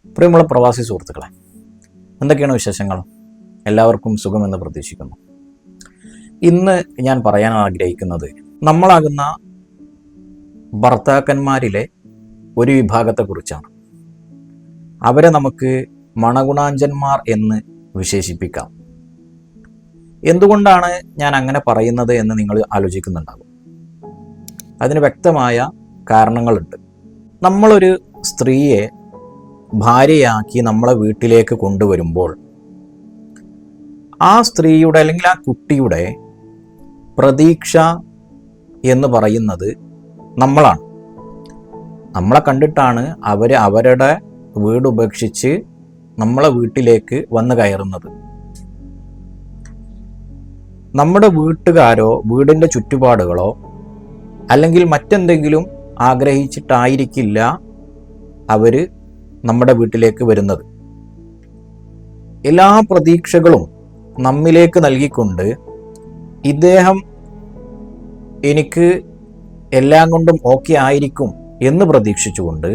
പ്രിയമുള്ള പ്രവാസി സുഹൃത്തുക്കളെ, എന്തൊക്കെയാണ് വിശേഷങ്ങൾ? എല്ലാവർക്കും സുഖമെന്ന് പ്രതീക്ഷിക്കുന്നു. ഇന്ന് ഞാൻ പറയാൻ ആഗ്രഹിക്കുന്നത് നമ്മളാകുന്ന ഭർത്താക്കന്മാരിലെ ഒരു വിഭാഗത്തെക്കുറിച്ചാണ്. അവരെ നമുക്ക് മണഗുണാഞ്ചന്മാർ എന്ന് വിശേഷിപ്പിക്കാം. എന്തുകൊണ്ടാണ് ഞാൻ അങ്ങനെ പറയുന്നത് എന്ന് നിങ്ങൾ ആലോചിക്കുന്നുണ്ടാകും. അതിന് വ്യക്തമായ കാരണങ്ങളുണ്ട്. നമ്മളൊരു സ്ത്രീയെ ഭാര്യയാക്കി നമ്മളെ വീട്ടിലേക്ക് കൊണ്ടുവരുമ്പോൾ ആ സ്ത്രീയുടെ അല്ലെങ്കിൽ ആ കുട്ടിയുടെ പ്രതീക്ഷ എന്ന് പറയുന്നത് നമ്മളാണ്. നമ്മളെ കണ്ടിട്ടാണ് അവരുടെ വീട് ഉപേക്ഷിച്ച് നമ്മളെ വീട്ടിലേക്ക് വന്നു കയറുന്നത്. നമ്മുടെ വീട്ടുകാരോ വീടിൻ്റെ ചുറ്റുപാടുകളോ അല്ലെങ്കിൽ മറ്റെന്തെങ്കിലും ആഗ്രഹിച്ചിട്ടായിരിക്കില്ല അവർ നമ്മുടെ വീട്ടിലേക്ക് വരുന്നത്. എല്ലാ പ്രതീക്ഷകളും നമ്മിലേക്ക് നൽകിക്കൊണ്ട് ഇദ്ദേഹം എനിക്ക് എല്ലാം കൊണ്ടും ഓക്കെ ആയിരിക്കും എന്ന് പ്രതീക്ഷിച്ചുകൊണ്ട്,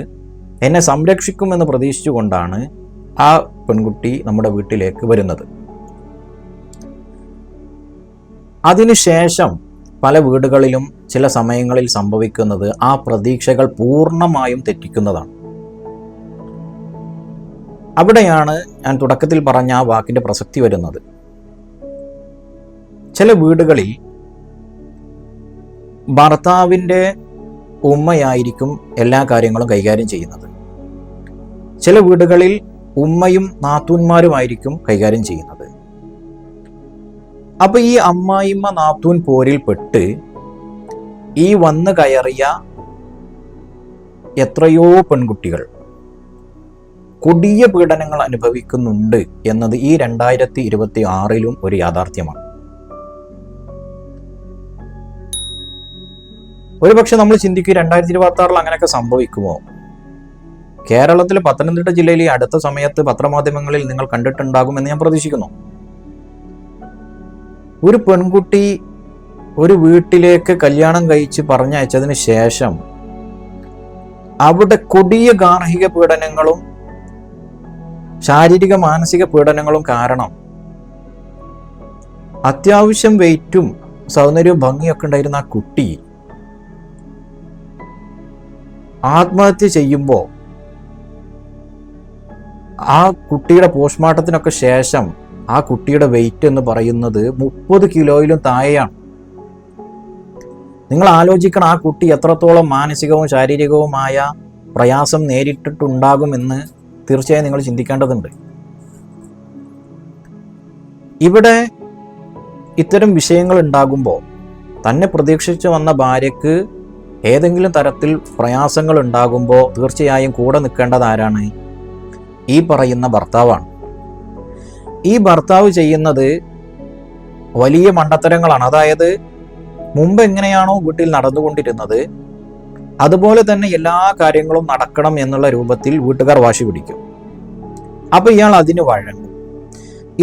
എന്നെ സംരക്ഷിക്കുമെന്ന് പ്രതീക്ഷിച്ചുകൊണ്ടാണ് ആ പെൺകുട്ടി നമ്മുടെ വീട്ടിലേക്ക് വരുന്നത്. അതിനുശേഷം പല വീടുകളിലും ചില സമയങ്ങളിൽ സംഭവിക്കുന്നത് ആ പ്രതീക്ഷകൾ പൂർണ്ണമായും തെറ്റിക്കുന്നതാണ്. അവിടെയാണ് ഞാൻ തുടക്കത്തിൽ പറഞ്ഞ ആ വാക്കിന്റെ പ്രസക്തി വരുന്നത്. ചില വീടുകളിൽ ഭർത്താവിൻ്റെ ഉമ്മയായിരിക്കും എല്ലാ കാര്യങ്ങളും കൈകാര്യം ചെയ്യുന്നത്. ചില വീടുകളിൽ ഉമ്മയും നാത്തൂന്മാരുമായിരിക്കും കൈകാര്യം ചെയ്യുന്നത്. അപ്പൊ ഈ അമ്മായിമ്മ നാത്തൂൻ പോരിൽപ്പെട്ട് ഈ വന്നു കയറിയ എത്രയോ പെൺകുട്ടികൾ കൊടിയ പീഡനങ്ങൾ അനുഭവിക്കുന്നുണ്ട് എന്നത് ഈ 2026 ഒരു യാഥാർത്ഥ്യമാണ്. ഒരുപക്ഷെ നമ്മൾ ചിന്തിക്കും 2026 അങ്ങനെയൊക്കെ സംഭവിക്കുമോ? കേരളത്തിൽ പത്തനംതിട്ട ജില്ലയിൽ ഈ അടുത്ത സമയത്ത് പത്രമാധ്യമങ്ങളിൽ നിങ്ങൾ കണ്ടിട്ടുണ്ടാകുമെന്ന് ഞാൻ പ്രതീക്ഷിക്കുന്നു. ഒരു പെൺകുട്ടി ഒരു വീട്ടിലേക്ക് കല്യാണം കഴിച്ച് പറഞ്ഞയച്ചതിന് ശേഷം അവിടെ കൊടിയ ഗാർഹിക പീഡനങ്ങളും ശാരീരിക മാനസിക പീഡനങ്ങളും കാരണം അത്യാവശ്യം വെയിറ്റും സൗന്ദര്യവും ഭംഗിയൊക്കെ ഉണ്ടായിരുന്ന ആ കുട്ടി ആത്മഹത്യ ചെയ്യുമ്പോൾ ആ കുട്ടിയുടെ പോസ്റ്റ്മോർട്ടത്തിനൊക്കെ ശേഷം ആ കുട്ടിയുടെ വെയിറ്റ് എന്ന് പറയുന്നത് 30 കിലോയിലും താഴെയാണ്. നിങ്ങൾ ആലോചിക്കണം, ആ കുട്ടി എത്രത്തോളം മാനസികവും ശാരീരികവുമായ പ്രയാസം നേരിട്ടിട്ടുണ്ടാകുമെന്ന് തീർച്ചയായും നിങ്ങൾ ചിന്തിക്കേണ്ടതുണ്ട്. ഇവിടെ ഇത്തരം വിഷയങ്ങൾ ഉണ്ടാകുമ്പോൾ തന്നെ പ്രതീക്ഷിച്ച് വന്ന ഭാര്യയ്ക്ക് ഏതെങ്കിലും തരത്തിൽ പ്രയാസങ്ങൾ ഉണ്ടാകുമ്പോൾ തീർച്ചയായും കൂടെ നിൽക്കേണ്ടത് ആരാണ്? ഈ പറയുന്ന ഭർത്താവാണ്. ഈ ഭർത്താവ് ചെയ്യുന്നത് വലിയ മണ്ടത്തരങ്ങളാണ്. അതായത് മുമ്പ് എങ്ങനെയാണോ വീട്ടിൽ നടന്നുകൊണ്ടിരുന്നത് അതുപോലെ തന്നെ എല്ലാ കാര്യങ്ങളും നടക്കണം എന്നുള്ള രൂപത്തിൽ വീട്ടുകാർ വാശി പിടിക്കും. അപ്പൊ ഇയാൾ അതിന് വഴങ്ങും.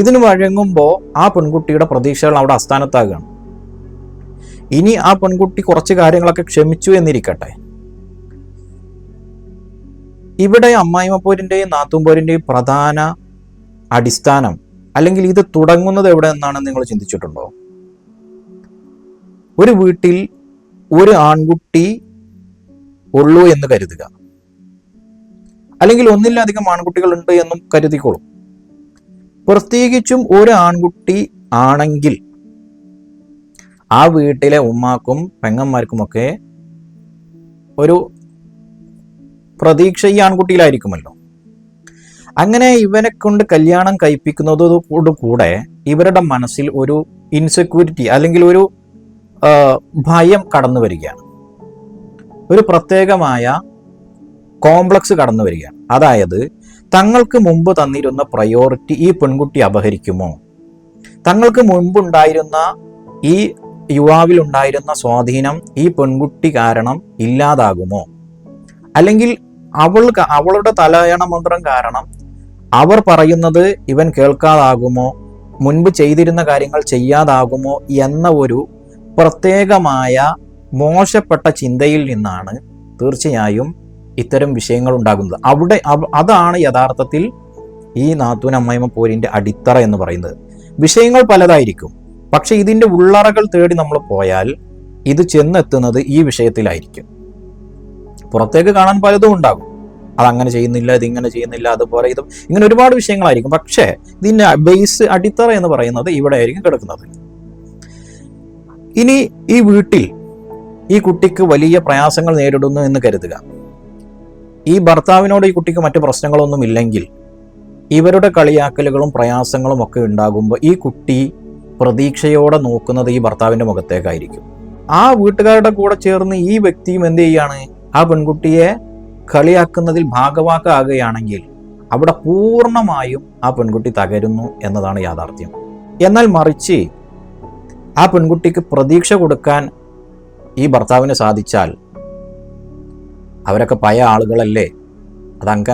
ഇതിന് വഴങ്ങുമ്പോൾ ആ പെൺകുട്ടിയുടെ പ്രതീക്ഷകൾ അവിടെ അസ്ഥാനത്താകുകയാണ്. ഇനി ആ പെൺകുട്ടി കുറച്ച് കാര്യങ്ങളൊക്കെ ക്ഷമിച്ചു എന്നിരിക്കട്ടെ, ഇവിടെ അമ്മായിമ്മപ്പോരിന്റെയും നാത്തൂമ്പോരിന്റെയും പ്രധാന അടിസ്ഥാനം അല്ലെങ്കിൽ ഇത് തുടങ്ങുന്നത് എവിടെ നിന്നാണ് നിങ്ങൾ ചിന്തിച്ചിട്ടുണ്ടോ? ഒരു വീട്ടിൽ ഒരു ആൺകുട്ടി ഉള്ളൂ എന്ന് കരുതുക, അല്ലെങ്കിൽ ഒന്നിലധികം ആൺകുട്ടികൾ ഉണ്ട് എന്നും കരുതിക്കോളും. പ്രത്യേകിച്ചും ഒരു ആൺകുട്ടി ആണെങ്കിൽ ആ വീട്ടിലെ ഉമ്മാക്കും പെങ്ങന്മാർക്കുമൊക്കെ ഒരു പ്രതീക്ഷ ഈ ആൺകുട്ടിയിലായിരിക്കുമല്ലോ. അങ്ങനെ ഇവനെ കൊണ്ട് കല്യാണം കഴിപ്പിക്കുന്നതോടുകൂടെ ഇവരുടെ മനസ്സിൽ ഒരു ഇൻസെക്യൂരിറ്റി അല്ലെങ്കിൽ ഒരു ഭയം കടന്നു വരികയാണ്. ഒരു പ്രത്യേകമായ കോംപ്ലക്സ് കടന്നു വരികയാണ്. അതായത് തങ്ങൾക്ക് മുമ്പ് തന്നിരുന്ന പ്രയോറിറ്റി ഈ പെൺകുട്ടി അപഹരിക്കുമോ? തങ്ങൾക്ക് മുൻപുണ്ടായിരുന്ന ഈ യുവാവിലുണ്ടായിരുന്ന സ്വാധീനം ഈ പെൺകുട്ടി കാരണം ഇല്ലാതാകുമോ? അല്ലെങ്കിൽ അവളുടെ തലയണ മന്ത്രം കാരണം അവർ പറയുന്നത് ഇവൻ കേൾക്കാതാകുമോ? മുൻപ് ചെയ്തിരുന്ന കാര്യങ്ങൾ ചെയ്യാതാകുമോ എന്ന ഒരു പ്രത്യേകമായ മോശപ്പെട്ട ചിന്തയിൽ നിന്നാണ് തീർച്ചയായും ഇത്തരം വിഷയങ്ങൾ ഉണ്ടാകുന്നത്. അതാണ് യഥാർത്ഥത്തിൽ ഈ നാത്തൂൻ അമ്മായിമ്മ പോരിൻ്റെ അടിത്തറ എന്ന് പറയുന്നത്. വിഷയങ്ങൾ പലതായിരിക്കും, പക്ഷെ ഇതിൻ്റെ ഉള്ളറകൾ തേടി നമ്മൾ പോയാൽ ഇത് ചെന്നെത്തുന്നത് ഈ വിഷയത്തിലായിരിക്കും. പുറത്തേക്ക് കാണാൻ പലതും ഉണ്ടാകും, അതങ്ങനെ ചെയ്യുന്നില്ല, ഇതിങ്ങനെ ചെയ്യുന്നില്ല, അതുപോലെ ഇതും, ഇങ്ങനെ ഒരുപാട് വിഷയങ്ങളായിരിക്കും. പക്ഷേ ഇതിൻ്റെ ബേസ്, അടിത്തറ എന്ന് പറയുന്നത് ഇവിടെ ആയിരിക്കും കിടക്കുന്നത്. ഇനി ഈ വീട്ടിൽ ഈ കുട്ടിക്ക് വലിയ പ്രയാസങ്ങൾ നേരിടുന്നു എന്ന് കരുതുക. ഈ ഭർത്താവിനോട് ഈ കുട്ടിക്ക് മറ്റു പ്രശ്നങ്ങളൊന്നും ഇല്ലെങ്കിൽ ഇവരുടെ കളിയാക്കലുകളും പ്രയാസങ്ങളും ഒക്കെ ഉണ്ടാകുമ്പോൾ ഈ കുട്ടി പ്രതീക്ഷയോടെ നോക്കുന്നത് ഈ ഭർത്താവിൻ്റെ മുഖത്തേക്കായിരിക്കും. ആ വീട്ടുകാരുടെ കൂടെ ചേർന്ന് ഈ വ്യക്തിയും എന്ത് ചെയ്യാണ്, ആ പെൺകുട്ടിയെ കളിയാക്കുന്നതിൽ ഭാഗവാക്കാകുകയാണെങ്കിൽ അവിടെ പൂർണ്ണമായും ആ പെൺകുട്ടി തകരുന്നു എന്നതാണ് യാഥാർത്ഥ്യം. എന്നാൽ മറിച്ച് ആ പെൺകുട്ടിക്ക് പ്രതീക്ഷ കൊടുക്കാൻ ഈ ഭർത്താവിന് സാധിച്ചാൽ, അവരൊക്കെ പഴയ ആളുകളല്ലേ,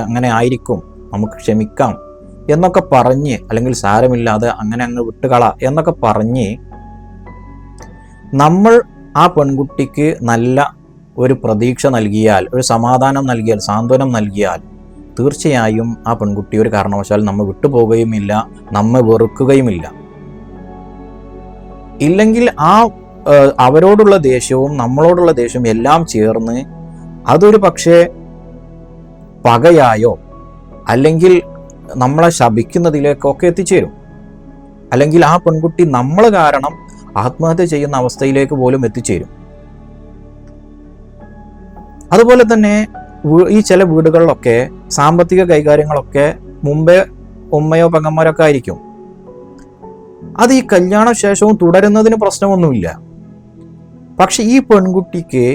അങ്ങനെ ആയിരിക്കും, നമുക്ക് ക്ഷമിക്കാം എന്നൊക്കെ പറഞ്ഞ്, അല്ലെങ്കിൽ സാരമില്ലാതെ അങ്ങനെ അങ്ങ് വിട്ടുകള എന്നൊക്കെ പറഞ്ഞ് നമ്മൾ ആ പെൺകുട്ടിക്ക് നല്ല ഒരു പ്രതീക്ഷ നൽകിയാൽ, ഒരു സമാധാനം നൽകിയാൽ, സാന്ത്വനം നൽകിയാൽ, തീർച്ചയായും ആ പെൺകുട്ടി ഒരു കാരണവശാലും നമ്മെ വിട്ടുപോകുകയുമില്ല, നമ്മെ വെറുക്കുകയുമില്ല. ഇല്ലെങ്കിൽ അവരോടുള്ള ദേഷ്യവും നമ്മളോടുള്ള ദേഷ്യവും എല്ലാം ചേർന്ന് അതൊരു പക്ഷേ പകയായോ അല്ലെങ്കിൽ നമ്മളെ ശപിക്കുന്നതിലേക്കൊക്കെ എത്തിച്ചേരും. അല്ലെങ്കിൽ ആ പെൺകുട്ടി നമ്മൾ കാരണം ആത്മഹത്യ ചെയ്യുന്ന അവസ്ഥയിലേക്ക് പോലും എത്തിച്ചേരും. അതുപോലെ തന്നെ ഈ ചില വീടുകളിലൊക്കെ സാമ്പത്തിക കൈകാര്യങ്ങളൊക്കെ മുമ്പേ ഉമ്മയോ പെങ്ങന്മാരൊക്കെ ആയിരിക്കും. അത് ഈ കല്യാണ ശേഷവും തുടരുന്നതിന് പ്രശ്നമൊന്നുമില്ല. പക്ഷെ ഈ പെൺകുട്ടിക്ക്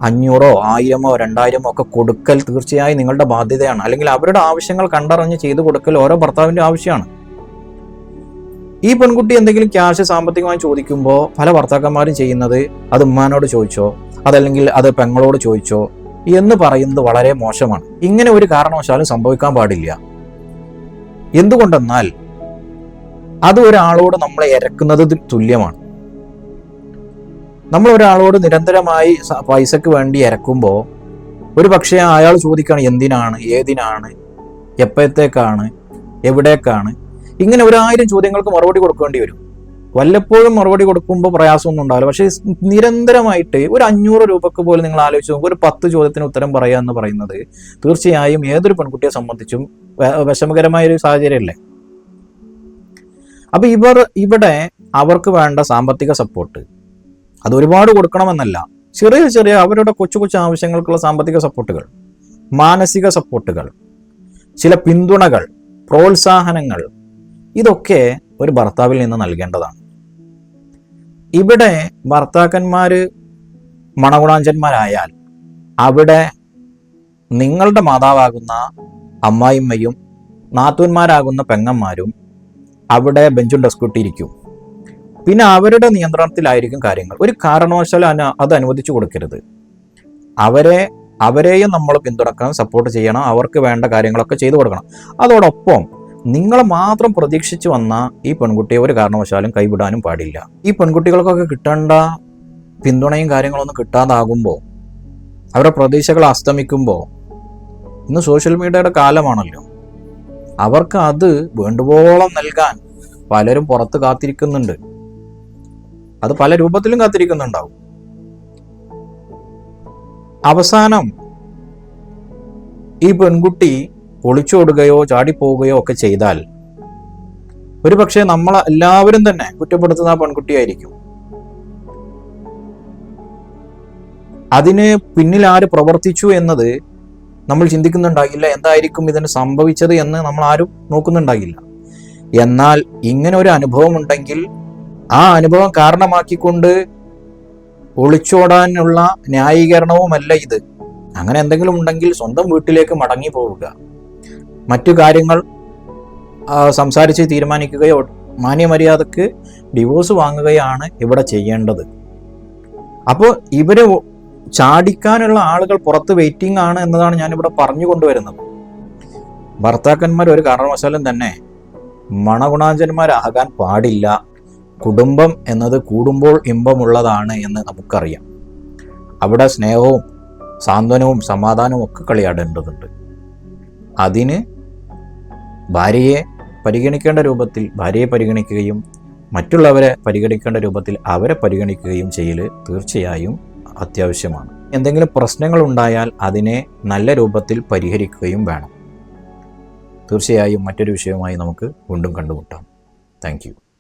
500, 1000, 2000 ഒക്കെ കൊടുക്കൽ തീർച്ചയായും നിങ്ങളുടെ ബാധ്യതയാണ്. അല്ലെങ്കിൽ അവരുടെ ആവശ്യങ്ങൾ കണ്ടറിഞ്ഞ് ചെയ്തു കൊടുക്കൽ ഓരോ ഭർത്താവിൻ്റെ ആവശ്യമാണ്. ഈ പെൺകുട്ടി എന്തെങ്കിലും ക്യാഷ് സാമ്പത്തികമായി ചോദിക്കുമ്പോൾ പല ഭർത്താക്കന്മാരും ചെയ്യുന്നത് അത് ഉമ്മാനോട് ചോദിച്ചോ, അതല്ലെങ്കിൽ അത് പെങ്ങളോട് ചോദിച്ചോ എന്ന് പറയുന്നത് വളരെ മോശമാണ്. ഇങ്ങനെ ഒരു കാരണവശാലും സംഭവിക്കാൻ പാടില്ല. എന്തുകൊണ്ടെന്നാൽ അത് ഒരാളോട് നമ്മളെ ഇരക്കുന്നത് തുല്യമാണ്. നമ്മൾ ഒരാളോട് നിരന്തരമായി പൈസക്ക് വേണ്ടി ഇരക്കുമ്പോൾ ഒരു പക്ഷേ അയാൾ ചോദിക്കുകയാണ് എന്തിനാണ്, ഏതിനാണ്, എപ്പോഴത്തേക്കാണ്, എവിടേക്കാണ്, ഇങ്ങനെ 1000 ചോദ്യങ്ങൾക്ക് മറുപടി കൊടുക്കേണ്ടി വരും. വല്ലപ്പോഴും മറുപടി കൊടുക്കുമ്പോൾ പ്രയാസമൊന്നും ഉണ്ടാവില്ല. പക്ഷേ നിരന്തരമായിട്ട് ഒരു 500 രൂപക്ക് പോലും നിങ്ങൾ ആലോചിച്ച് നോക്കുക, ഒരു 10 ചോദ്യത്തിന് ഉത്തരം പറയുക എന്ന് പറയുന്നത് തീർച്ചയായും ഏതൊരു പെൺകുട്ടിയെ സംബന്ധിച്ചും വിഷമകരമായൊരു സാഹചര്യമല്ലേ. അപ്പൊ ഇവിടെ അവർക്ക് വേണ്ട സാമ്പത്തിക സപ്പോർട്ട് അത് ഒരുപാട് കൊടുക്കണമെന്നല്ല, ചെറിയ ചെറിയ അവരുടെ കൊച്ചു കൊച്ചു ആവശ്യങ്ങൾക്കുള്ള സാമ്പത്തിക സപ്പോർട്ടുകൾ, മാനസിക സപ്പോർട്ടുകൾ, ചില പിന്തുണകൾ, പ്രോത്സാഹനങ്ങൾ, ഇതൊക്കെ ഒരു ഭർത്താവിൽ നിന്ന് നൽകേണ്ടതാണ്. ഇവിടെ ഭർത്താക്കന്മാര് മണഗുണാഞ്ചന്മാരായാൽ അവിടെ നിങ്ങളുടെ മാതാവാകുന്ന അമ്മായിമ്മയും നാത്തൂന്മാരാകുന്ന പെങ്ങന്മാരും അവിടെ ബെഞ്ചും ഡെസ്കൂട്ടിയിരിക്കും. പിന്നെ അവരുടെ നിയന്ത്രണത്തിലായിരിക്കും കാര്യങ്ങൾ. ഒരു കാരണവശാലും അത് അനുവദിച്ചു കൊടുക്കരുത്. അവരെയും നമ്മൾ പിന്തുണക്കണം, സപ്പോർട്ട് ചെയ്യണം, അവർക്ക് വേണ്ട കാര്യങ്ങളൊക്കെ ചെയ്തു കൊടുക്കണം. അതോടൊപ്പം നിങ്ങളെ മാത്രം പ്രതീക്ഷിച്ച് വന്ന ഈ പെൺകുട്ടിയെ ഒരു കാരണവശാലും കൈവിടാനും പാടില്ല. ഈ പെൺകുട്ടികൾക്കൊക്കെ കിട്ടേണ്ട പിന്തുണയും കാര്യങ്ങളൊന്നും കിട്ടാതാകുമ്പോൾ, അവരുടെ പ്രതീക്ഷകൾ അസ്തമിക്കുമ്പോൾ, ഇന്ന് സോഷ്യൽ മീഡിയയുടെ കാലമാണല്ലോ, അവർക്ക് അത് വേണ്ടുവോളം നൽകാൻ പലരും പുറത്ത് കാത്തിരിക്കുന്നുണ്ട്. അത് പല രൂപത്തിലും കാത്തിരിക്കുന്നുണ്ടാവും. അവസാനം ഈ പെൺകുട്ടി ഒളിച്ചോടുകയോ ചാടിപ്പോവുകയോ ഒക്കെ ചെയ്താൽ ഒരു പക്ഷേ നമ്മളെല്ലാവരും തന്നെ കുറ്റപ്പെടുത്തുന്ന ആ പെൺകുട്ടിയായിരിക്കും. അതിന് പിന്നിൽ ആര് പ്രവർത്തിച്ചു എന്നത് നമ്മൾ ചിന്തിക്കുന്നുണ്ടാകില്ല. എന്തായിരിക്കും ഇതിന് സംഭവിച്ചത് എന്ന് നമ്മൾ ആരും നോക്കുന്നുണ്ടാകില്ല. എന്നാൽ ഇങ്ങനെ ഒരു അനുഭവം ഉണ്ടെങ്കിൽ ആ അനുഭവം കാരണമാക്കിക്കൊണ്ട് ഒളിച്ചോടാനുള്ള ന്യായീകരണവുമല്ല ഇത്. അങ്ങനെ എന്തെങ്കിലും ഉണ്ടെങ്കിൽ സ്വന്തം വീട്ടിലേക്ക് മടങ്ങി പോവുക, മറ്റു കാര്യങ്ങൾ സംസാരിച്ച് തീരുമാനിക്കുകയോ മാന്യമര്യാദക്ക് ഡിവോഴ്സ് വാങ്ങുകയാണ് ഇവിടെ ചെയ്യേണ്ടത്. അപ്പോൾ ഇവര് ചാടിക്കാനുള്ള ആളുകൾ പുറത്ത് വെയിറ്റിംഗ് ആണ് എന്നതാണ് ഞാനിവിടെ പറഞ്ഞു കൊണ്ടുവരുന്നത്. ഭർത്താക്കന്മാർ ഒരു കാരണവശാലും തന്നെ മണഗുണാഞ്ചന്മാരാകാൻ പാടില്ല. കുടുംബം എന്നത് കൂടുമ്പോൾ ഇമ്പമുള്ളതാണ് എന്ന് നമുക്കറിയാം. അവിടെ സ്നേഹവും സാന്ത്വനവും സമാധാനവും ഒക്കെ കളിയാടേണ്ടതുണ്ട്. അതിന് ഭാര്യയെ പരിഗണിക്കേണ്ട രൂപത്തിൽ ഭാര്യയെ പരിഗണിക്കുകയും മറ്റുള്ളവരെ പരിഗണിക്കേണ്ട രൂപത്തിൽ അവരെ പരിഗണിക്കുകയും ചെയ്യൽ തീർച്ചയായും അത്യാവശ്യമാണ്. എന്തെങ്കിലും പ്രശ്നങ്ങൾ ഉണ്ടായാൽ അതിനെ നല്ല രൂപത്തിൽ പരിഹരിക്കുകയും വേണം. തീർച്ചയായും മറ്റൊരു വിഷയവുമായി നമുക്ക് വീണ്ടും കണ്ടുമുട്ടാം. Thank you.